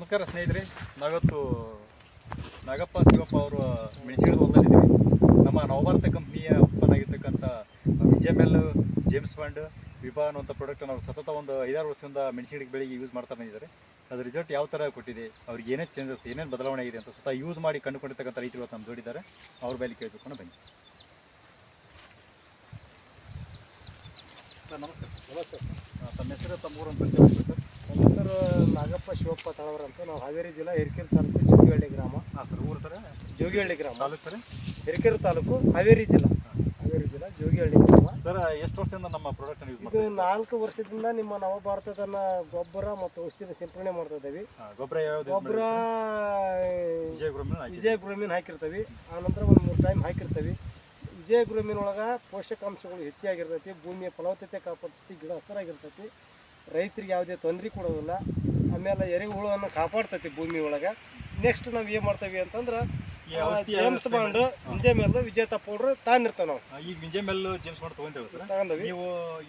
ನಮಸ್ಕಾರ ಸ್ನೇಹಿತರೆ, ನಾವಿವತ್ತು ನಾಗಪ್ಪ ಶಿವಪ್ಪ ಅವರು ಮೆಣಸಿನ ಹೊಲದಲ್ಲಿದ್ದೀವಿ. ನಮ್ಮ ನವಭಾರತ ಕಂಪ್ನಿಯ ಉತ್ಪನ್ನ ಆಗಿರ್ತಕ್ಕಂಥ ವಿಜೆಮೆಲ್, ಜೇಮ್ಸ್ ಬಾಂಡ್, ವಿಭಾ ಅನ್ನುವಂಥ ಪ್ರಾಡಕ್ಟನ್ನು ಅವರು ಸತತ ಒಂದು 5-6 ವರ್ಷದಿಂದ ಮೆಣಸಿನ ಬೆಳೆಗೆ ಯೂಸ್ ಮಾಡ್ತಾ ಬಂದಿದ್ದಾರೆ. ಅದರ ರಿಸಲ್ಟ್ ಯಾವ ಥರ ಕೊಟ್ಟಿದೆ, ಅವ್ರಿಗೆ ಏನೇನು ಚೇಂಜಸ್, ಏನೇನು ಬದಲಾವಣೆ ಆಗಿದೆ ಅಂತ ಸ್ವತಃ ಯೂಸ್ ಮಾಡಿ ಕಂಡುಕೊಂಡಿರ್ತಕ್ಕಂಥ ರೈತರು ಇವತ್ತು ನಮ್ಮ ಜೋಡಿದ್ದಾರೆ. ಅವ್ರ ಮೇಲೆ ಕೇಳಬೇಕು ಬನ್ನಿ. ಸರ್ ನಮಸ್ಕಾರ. ನಮಸ್ತೆ ಸರ್, ತಮ್ಮ ಹೆಸರು, ತಮ್ಮ ಊರನ್ನು ಪರಿಚಯ ಸರ್? ನಮ್ಮ ಹೆಸರು ನಾಗಪ್ಪ ಶಿವಪ್ಪ ತಳವರ ಅಂತ. ನಾವು ಹಾವೇರಿ ಜಿಲ್ಲಾ ಹಿರಿಕೆರೆ ತಾಲೂಕು ಜೋಗಿಹಳ್ಳಿ ಗ್ರಾಮ. ಹಾಂ ಸರ್. ಊರು ಸರ್? ಜೋಗಿಹಳ್ಳಿ ಗ್ರಾಮ. ತಾಲೂಕು ಸರ್? ಹಿರಿಕೆರೆ ತಾಲೂಕು, ಹಾವೇರಿ ಜಿಲ್ಲಾ ಜೋಗಿಹಳ್ಳಿ ಗ್ರಾಮ. ಸರ್, ಎಷ್ಟು ವರ್ಷದಿಂದ ನಮ್ಮ ಪ್ರಾಡಕ್ಟನ್ನು ಯೂಸ್ ಇದು 4 ವರ್ಷದಿಂದ ನಿಮ್ಮ ನವಭಾರತದನ್ನ ಗೊಬ್ಬರ ಮತ್ತು ಔಷಧಿನ ಸಿಂಪಡಣೆ ಮಾಡ್ತಾ ಇದ್ದೀವಿ. ಗೊಬ್ಬರ ಯಾವ್ದು? ಗೊಬ್ಬರ ವಿಜಯ ಗ್ರೋಮಿನ್ ಹಾಕಿರ್ತೀವಿ. ಆನಂತರ ಒಂದು 3 ಟೈಮ್ ಹಾಕಿರ್ತೀವಿ. ವಿಜಯ ಗ್ರೋಮಿನ್ ಒಳಗೆ ಪೋಷಕಾಂಶಗಳು ಹೆಚ್ಚಾಗಿರ್ತೈತಿ, ಭೂಮಿಯ ಫಲವತ್ತತೆ ಕಾಪಾಡ್ತೈತಿ, ಗಿಡ ಹಸಿರಾಗಿರ್ತೈತಿ, ರೈತರಿಗೆ ಯಾವುದೇ ತೊಂದರೆ ಕೊಡೋದಿಲ್ಲ. ಆಮೇಲೆ ಎರೆಹುಳವನ್ನು ಕಾಪಾಡ್ತೈತಿ ಭೂಮಿ ಒಳಗೆ. ನೆಕ್ಸ್ಟ್ ನಾವು ಏನು ಮಾಡ್ತೀವಿ ಅಂತಂದ್ರೆ ಜೇಮ್ಸ್ ಬಾಂಡ್, ವಿಜೆಮೆಲ್, ವಿಜೇತ ಪೌಡ್ರ್ ತಗೊಂಡಿರ್ತಾವೆ ನಾವು. ಈಗ ವಿಜೆಮೆಲ್, ಜೇಮ್ಸ್ ಬಾಂಡ್ ತಗೊಂಡಿವಿ. ನೀವು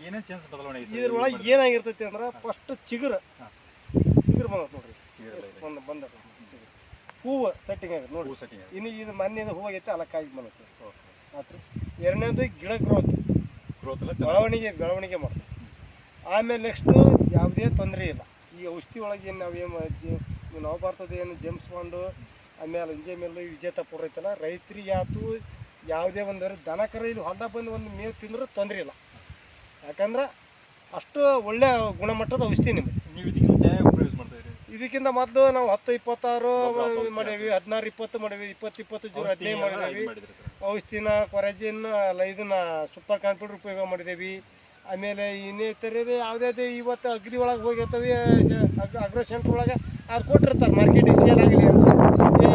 ಏನೇನು ಚೇಂಜ್ ಬದಲಾವಣೆ ಇದೆ ಇದ್ರೊಳಗೆ ಏನಾಗಿರ್ತೈತಿ ಅಂದ್ರೆ ಫಸ್ಟ್ ಚಿಗುರು ಬಂದತ್ ನೋಡ್ರಿ. ಬಂದ ಚಿಗುರು ಹೂವು ಸೆಟ್ಟಿಂಗ್ ಆಗುತ್ತೆ ನೋಡಿ. ಇನ್ನು ಇದು ಮೊನ್ನೆ ಹೂವು ಆಗೈತೆ, ಅಲ್ಲ ಕಾಯಿ ಬಂದೈತೆ ಆತ್ರಿ. ಎರಡನೇದು ಗಿಡ ಗ್ರೋತ್ ಬೆಳವಣಿಗೆ ಮಾಡ್ತೀವಿ. ಆಮೇಲೆ ನೆಕ್ಸ್ಟು ಯಾವುದೇ ತೊಂದರೆ ಇಲ್ಲ. ಈ ಔಷಧಿ ಒಳಗೆ ಏನು ನಾವೇನು ನವಭಾರತದ ಏನು ಜೇಮ್ಸ್ ಬಾಂಡು, ಆಮೇಲೆ ವಿಜೆಮೆಲ್ಲು, ವಿಜೇತ ಪೌಡ್ರ್ ಐತಲ್ಲ, ರೈತರಿಗೆ ಆಯ್ತು ಯಾವುದೇ ಒಂದು ದನ ಕರ ಇಲ್ಲಿ ಹೊಲ್ದಾಗ ಬಂದು ಒಂದು ಮೇವು ತಿಂದರೂ ತೊಂದರೆ ಇಲ್ಲ. ಯಾಕಂದ್ರೆ ಅಷ್ಟು ಒಳ್ಳೆ ಗುಣಮಟ್ಟದ ಔಷಧಿ ನಿಮಗೆ. ನೀವು ಇದಕ್ಕಿಂತ ಯೂಸ್ ಮಾಡ್ತಾ ಇದ್ದೀರಿ? ಇದಕ್ಕಿಂತ ಮೊದಲು ನಾವು 10-26 ಮಾಡೇವಿ, 16-20 ಮಾಡೇವಿ, 20-15 ಮಾಡಿದೇವಿ. ಔಷಧಿನ ಕೊರಜಿನ್ ಇದನ್ನ ಸೂಪರ್ ಕಾನ್ಫಿಡೆಂಟ್ ಉಪಯೋಗ ಮಾಡಿದ್ದೇವೆ. ಆಮೇಲೆ ಇನ್ನಿತರೆ ಯಾವುದೇ ಇವತ್ತು ಅಗ್ರಿ ಒಳಗೆ ಹೋಗಿರ್ತೀವಿ, ಅಗ್ರೋ ಸೆಂಟ್ರ್ ಒಳಗೆ ಅದು ಕೊಟ್ಟಿರ್ತಾರೆ ಮಾರ್ಕೆಟಿಗೆ ಸೇಲ್ ಆಗಲಿ ಅಂತ.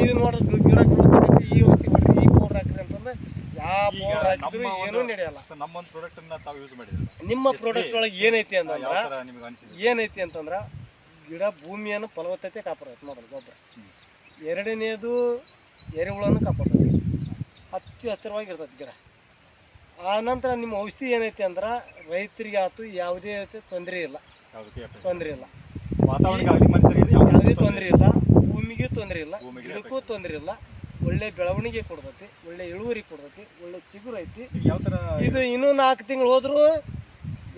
ಇದು ನೋಡ್ರಿ ಗಿಡ ಗ್ರೋತ್ ಆಗೈತಿ, ಈ ಔಷಧಿ ಕೊಡ್ರಿ, ಈ ಪೌಡ್ರ್ ಹಾಕ್ರಿ ಅಂತಂದ್ರೆ ಯಾವ ಪೌಡ್ರ್ ಹಾಕಿದ್ರು ಏನೂ ನಡೆಯಲ್ಲ. ನಮ್ಮೊಂದು ಪ್ರಾಡಕ್ಟನ್ನು ತಾವು ಯೂಸ್ ಮಾಡಿದ್ರಿ. ನಿಮ್ಮ ಪ್ರಾಡಕ್ಟ್ ಒಳಗೆ ಏನೈತಿ ಅಂತಂದ್ರೆ ಗಿಡ ಭೂಮಿಯನ್ನು ಫಲವತ್ತತೆ ಕಾಪಾಡತ್ತೆ ನೋಡ್ರಿ ಗೊಬ್ಬರ. ಎರಡನೇದು ಎರೆಹುಳನ್ನು ಕಾಪಾಡ್ತೈತಿ, ಹಚ್ಚ ಹಸಿರವಾಗಿರ್ತೈತಿ ಗಿಡ. ಆನಂತರ ನಿಮ್ಮ ಔಷಧಿ ಏನೈತಿ ಅಂದ್ರೆ ರೈತರಿಗೆ ಆಯ್ತು ಯಾವುದೇ ತೊಂದರೆ ಇಲ್ಲ, ಯಾವುದೇ ತೊಂದರೆ ಇಲ್ಲ, ಭೂಮಿಗೂ ತೊಂದರೆ ಇಲ್ಲ, ಗಿಡಕ್ಕೂ ತೊಂದರೆ ಇಲ್ಲ. ಒಳ್ಳೆ ಬೆಳವಣಿಗೆ ಕೊಡ್ತೈತಿ, ಒಳ್ಳೆ ಇಳುವರಿ ಕೊಡ್ತೈತಿ, ಒಳ್ಳೆ ಚಿಗುರು ಐತಿ. ಯಾವ ಥರ ಇದು ಇನ್ನೂ 4 ತಿಂಗಳು ಹೋದ್ರೂ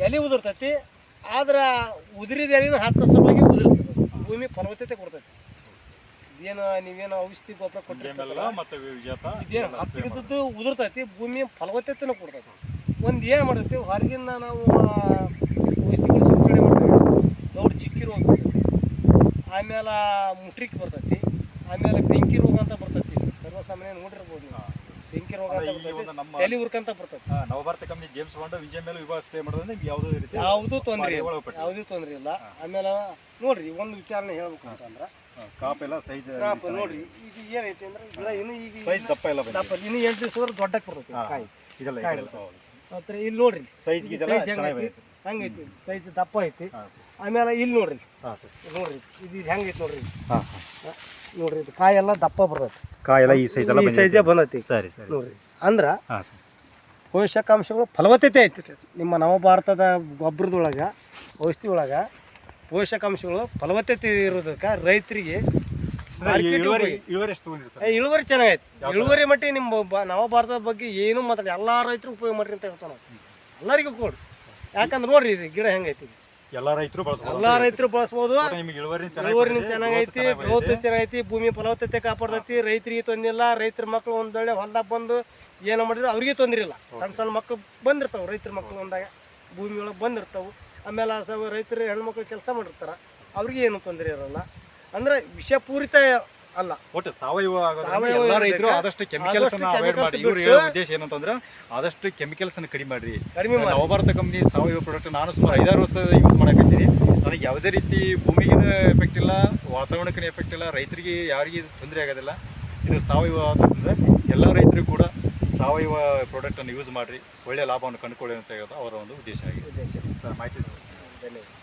ಎಲೆ ಉದುರ್ತೈತಿ. ಆದ್ರೆ ಉದುರಿದ ಎಲೆನೂ 10 ಸಲುವಾಗಿ ಉದುರ್ತೈತಿ, ಭೂಮಿ ಫಲವತ್ತತೆ ಕೊಡ್ತೈತಿ. ಇದೇನು ನೀವೇನು ಔಷಧಿ ಗೊಬ್ಬರ ಕೊಟ್ಟಿರಲ್ಲ, ಇದೇನು 10 ಉದುರ್ತೈತಿ, ಭೂಮಿ ಫಲವತ್ತತೆನೂ ಕೊಡ್ತೈತಿ. ಒಂದು ಏನು ಮಾಡ್ತೈತಿ, ಹೊರಗಿಂದ ನಾವು ಔಷಧಿಗಳು ಸಿಂಪಡಣೆ ಮಾಡ್ತೀವಿ, ದೊಡ್ಡ ಚಿಕ್ಕಿ ರೋಗ ಬರ್ತೈತಿ, ಆಮೇಲೆ ಮುಟ್ರಿಕ್ ಬರ್ತೈತಿ, ಆಮೇಲೆ ಬೆಂಕಿ ರೋಗ ಅಂತ ಬರ್ತೈತಿ. ಸರ್ವಸಾಮಾನ್ಯ ನೋಡಿರ್ಬೋದು ನೀವು, ಬೆಂಕಿ ರೋಗ ಅಂತ ಬರ್ತೈತಿ, ತಲೆ ಉರ್ಕಂತ ಬರ್ತೈತಿ. ನವಭಾರತ ಕಂಪ್ನಿ ಜೇಮ್ಸ್ ಬಾಂಡ್, ವಿಜೆಮೆಲ್, ವಿಭಾ ಸ್ಪ್ರೇ ಮಾಡೋದ್ರಿಂದ ಯಾವುದೂ ತೊಂದರೆ ಇಲ್ಲ. ಆಮೇಲೆ ನೋಡ್ರಿ ಒಂದು ವಿಚಾರಣೆ ಹೇಳ್ಬೇಕು ಅಂತಂದ್ರೆ ಕಾಪೆಲ್ಲ ಸೈಜ್ ನೋಡ್ರಿ. ಈಗ ಏನೈತಿ ಅಂದ್ರೆ ಗಿಡ ಇನ್ನು ಈಗ ದಪ್ಪ ಇಲ್ಲ, ಇನ್ನು 8 ದಿವಸ ದೊಡ್ಡಕ್ಕೆ ಬರ್ತೈತಿ ಕಾಯಿ. ಇಲ್ಲಿ ನೋಡ್ರಿ ಸೈಜ್ ಹಂಗೈತಿ, ಸೈಜ್ ದಪ್ಪ ಐತಿ. ಆಮೇಲೆ ಇಲ್ಲಿ ನೋಡ್ರಿ ಇದು ಹೆಂಗೈತಿ ನೋಡ್ರಿ. ನೋಡ್ರಿ ಇದು ಕಾಯಿ ಎಲ್ಲ ದಪ್ಪ ಬರ್ತೈತಿ, ಕಾಯೆಲ್ಲ ಈ ಸೈಜೇ ಬಂದೈತಿ. ಸರಿ ನೋಡ್ರಿ ಅಂದ್ರೆ ಪೋಷಕಾಂಶಗಳು ಫಲವತ್ತತೆ ಐತಿ. ನಿಮ್ಮ ನವಭಾರತದ ಗೊಬ್ಬರದೊಳಗೆ, ಔಷಧಿ ಒಳಗೆ ಪೋಷಕಾಂಶಗಳು ಫಲವತ್ತತೆ ಇರೋದಕ್ಕೆ ರೈತರಿಗೆ ಇಳುವರಿ ಚೆನ್ನಾಗೈತಿ. ಇಳುವರಿ ಮಟ್ಟಿ ನಿಮ್ಮ ನವಭಾರತದ ಬಗ್ಗೆ ಏನು ಮಾತಾಡಿ ಎಲ್ಲ ರೈತರು ಉಪಯೋಗ ಮಾಡ್ರಿ ಅಂತ ಹೇಳ್ತಾನೆ. ಎಲ್ಲರಿಗೂ ಕೊಡ್ರಿ. ಯಾಕಂದ್ರೆ ನೋಡ್ರಿ ಇದು ಗಿಡ ಹೆಂಗೈತಿ, ಎಲ್ಲ ರೈತರು ಬಳಸ್ಬೋದು. ಇಳುವರಿನೂ ಚೆನ್ನಾಗೈತಿ, ಗ್ರೋತ್ ಚೆನ್ನಾಗೈತಿ, ಭೂಮಿ ಫಲವತ್ತತೆ ಕಾಪಾಡ್ತೈತಿ, ರೈತರಿಗೆ ತೊಂದರೆ ಇಲ್ಲ. ರೈತರ ಮಕ್ಕಳು ಒಂದೊಳ್ಳೆ ಹೊಲ್ದಾಗ ಬಂದು ಏನೋ ಮಾಡಿದ್ರೆ ಅವ್ರಿಗೆ ತೊಂದರೆ ಇಲ್ಲ. ಸಣ್ಣ ಮಕ್ಕಳು ಬಂದಿರ್ತಾವೆ, ರೈತರ ಮಕ್ಕಳು ಒಂದಾಗ ಭೂಮಿ ಒಳಗೆ ಬಂದಿರ್ತಾವೆ. ಆಮೇಲೆ ರೈತರು ಹೆಣ್ಮಕ್ಳು ಕೆಲಸ ಮಾಡಿರ್ತಾರೆ, ಅವ್ರಿಗೆ ಏನು ತೊಂದರೆ ಇರೋಲ್ಲ. ಅಂದ್ರೆ ವಿಷಪೂರಿತ ಅಲ್ಲ, ಒಟ್ಟು ಸಾವಯವ ರೈತರು ಆದಷ್ಟು ಕೆಮಿಕಲ್ಸ್ ಅವಾಯ್ಡ್ ಮಾಡಿ. ಇವ್ರು ಹೇಳೋ ಉದ್ದೇಶ ಏನಂತಂದ್ರೆ ಆದಷ್ಟು ಕೆಮಿಕಲ್ಸ್ ಅನ್ನು ಕಡಿಮೆ ಮಾಡಿ. ನವಭಾರತ ಕಂಪ್ನಿ ಸಾವಯವ ಪ್ರಾಡಕ್ಟ್ ನಾನು ಸುಮಾರು 5-6 ವರ್ಷ ಯೂಸ್ ಮಾಡಕತ್ತೀನಿ. ನನಗೆ ಯಾವುದೇ ರೀತಿ ಭೂಮಿಗೂ ಎಫೆಕ್ಟ್ ಇಲ್ಲ, ವಾತಾವರಣಕ್ಕೂ ಎಫೆಕ್ಟ್ ಇಲ್ಲ, ರೈತರಿಗೆ ಯಾರಿಗೆ ತೊಂದರೆ ಆಗೋದಿಲ್ಲ. ಇದು ಸಾವಯವ ಆದ್ದರಿಂದ ಎಲ್ಲ ರೈತರು ಕೂಡ ಸಾವಯವ ಪ್ರಾಡಕ್ಟನ್ನು ಯೂಸ್ ಮಾಡಿರಿ, ಒಳ್ಳೆಯ ಲಾಭವನ್ನು ಕಂಡುಕೊಳ್ಳಿ ಅಂತ ಹೇಳೋದು ಅವರ ಒಂದು ಉದ್ದೇಶ ಆಗಿದೆ. ಸರ್ ಮಾಹಿತಿ ಧನ್ಯವಾದ.